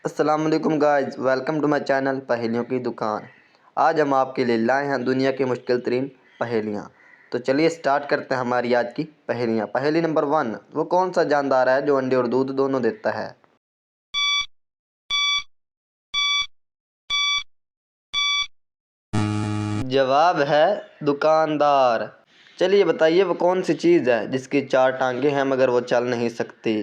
अस्सलाम वालेकुम guys, welcome to my channel पहेलियों की दुकान। आज हम आपके लिए लाए हैं दुनिया की मुश्किल तरीन पहेलियाँ। तो चलिए स्टार्ट करते हैं हमारी आज की पहेलियाँ। पहेली नंबर 1, वो कौन सा जानदार है जो अंडे और दूध दोनों देता है? जवाब है दुकानदार। चलिए बताइए वो कौन सी चीज़ है जिसकी 4 टांगे हैं मगर वो चल नहीं सकती?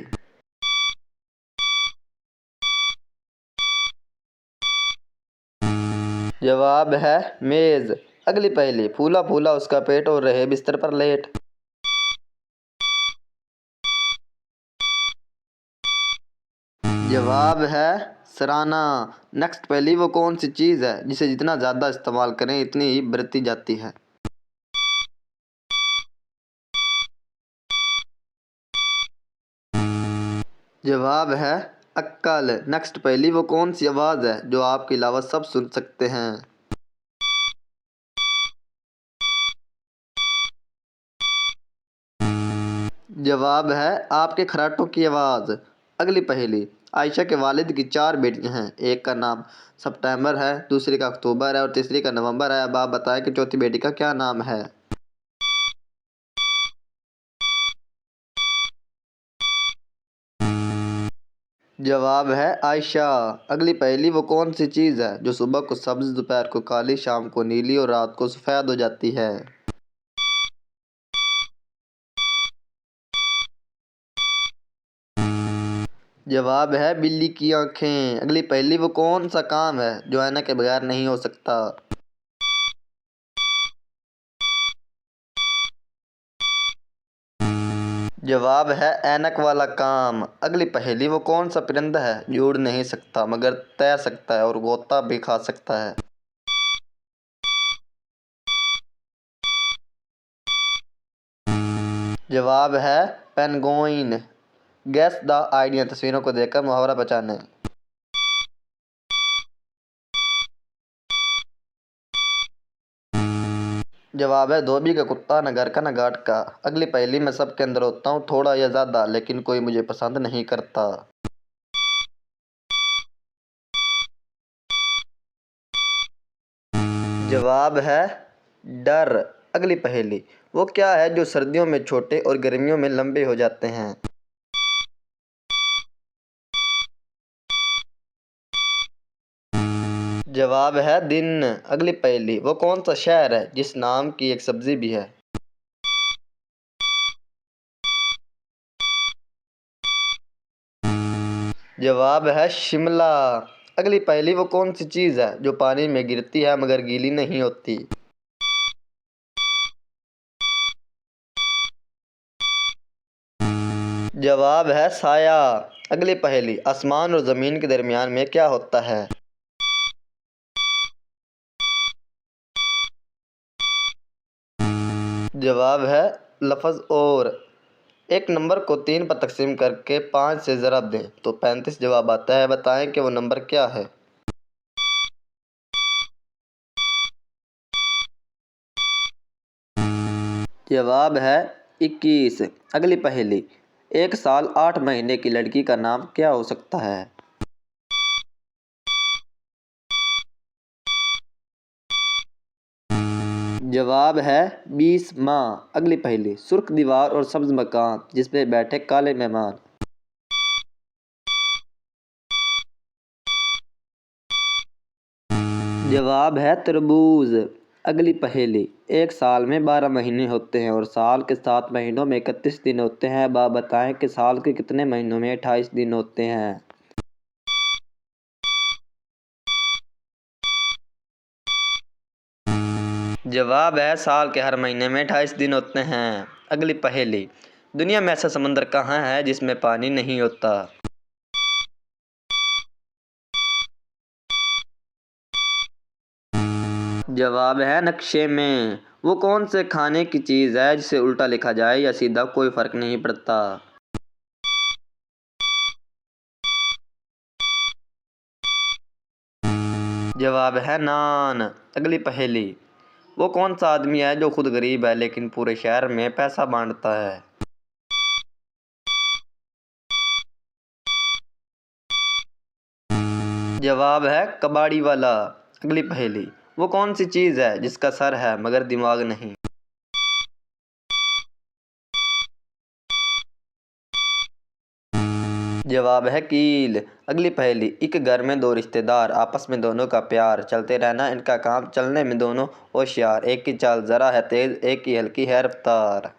जवाब है मेज़। अगली पहेली, फूला फूला उसका पेट और रहे बिस्तर पर लेट। जवाब है सराहना। नेक्स्ट पहेली, वो कौन सी चीज़ है जिसे जितना ज़्यादा इस्तेमाल करें इतनी ही बढ़ती जाती है? जवाब है अक्ल। नेक्स्ट पहेली, वो कौन सी आवाज़ है जो आपके अलावा सब सुन सकते हैं? जवाब है आपके खर्राटों की आवाज़। अगली पहेली, आयशा के वालिद की 4 बेटियां हैं। एक का नाम सितंबर है, दूसरी का अक्टूबर है और तीसरी का नवंबर है। अब आप बताएं कि चौथी बेटी का क्या नाम है? जवाब है आयशा। अगली पहेली, वो कौन सी चीज़ है जो सुबह को सब्ज, दोपहर को काली, शाम को नीली और रात को सफ़ेद हो जाती है? जवाब है बिल्ली की आंखें। अगली पहेली, वो कौन सा काम है जो ऐनक के बगैर नहीं हो सकता? जवाब है ऐनक वाला काम। अगली पहेली, वो कौन सा परिंदा है जो उड़ नहीं सकता मगर तैर सकता है और गोता भी खा सकता है? जवाब है पेंगुइन। गैस द आइडिया, तस्वीरों को देखकर मुहावरा बचाने। जवाब है धोबी का कुत्ता, न घर का न घाट का। अगली पहेली, मैं सबके अंदर होता हूँ थोड़ा या ज़्यादा, लेकिन कोई मुझे पसंद नहीं करता। जवाब है डर। अगली पहेली, वो क्या है जो सर्दियों में छोटे और गर्मियों में लंबे हो जाते हैं? जवाब है दिन। अगली पहेली, वो कौन सा शहर है जिस नाम की एक सब्जी भी है? जवाब है शिमला। अगली पहेली, वो कौन सी चीज़ है जो पानी में गिरती है मगर गीली नहीं होती? जवाब है साया। अगली पहेली, आसमान और ज़मीन के दरमियान में क्या होता है? जवाब है लफ्ज़ और। एक नंबर को 3 पर तकसीम करके 5 से ज़रब दें तो 35 जवाब आता है। बताएं कि वो नंबर क्या है? जवाब है 21। अगली पहेली, 1 साल 8 महीने की लड़की का नाम क्या हो सकता है? जवाब है 20 माह। अगली पहेली, सुर्ख दीवार और सब्ज मकान जिस पे बैठे काले मेहमान। जवाब है तरबूज। अगली पहेली, 1 साल में 12 महीने होते हैं और साल के 7 महीनों में 31 दिन होते हैं। अब आप बताएं कि साल के कितने महीनों में 28 दिन होते हैं? जवाब है साल के हर महीने में 28 दिन होते हैं। अगली पहेली, दुनिया में ऐसा समंदर कहाँ है जिसमें पानी नहीं होता? जवाब है नक्शे में। वो कौन से खाने की चीज़ है जिसे उल्टा लिखा जाए या सीधा कोई फर्क नहीं पड़ता? जवाब है नान। अगली पहेली, वो कौन सा आदमी है जो खुद गरीब है लेकिन पूरे शहर में पैसा बांटता है? जवाब है कबाड़ी वाला। अगली पहेली, वो कौन सी चीज़ है जिसका सर है मगर दिमाग नहीं? जवाब है कील। अगली पहेली, एक घर में दो रिश्तेदार, आपस में दोनों का प्यार, चलते रहना इनका काम, चलने में दोनों होशियार, एक की चाल जरा है तेज, एक की हल्की है रफ्तार।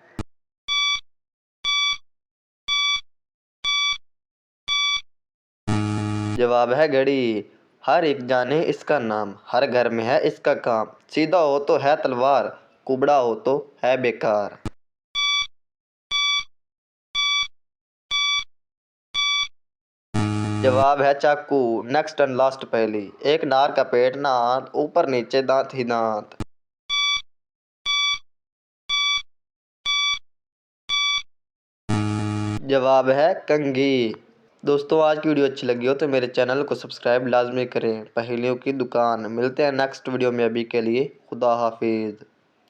जवाब है घड़ी। हर एक जाने इसका नाम, हर घर में है इसका काम, सीधा हो तो है तलवार, कुबड़ा हो तो है बेकार। जवाब है चाकू। नेक्स्ट एंड लास्ट पहेली, एक नार का पेट ना हाथ, ऊपर नीचे दांत ही दांत। जवाब है कंघी। दोस्तों, आज की वीडियो अच्छी लगी हो तो मेरे चैनल को सब्सक्राइब लाजमी करें। पहेलियों की दुकान, मिलते हैं नेक्स्ट वीडियो में। अभी के लिए खुदा हाफिज़।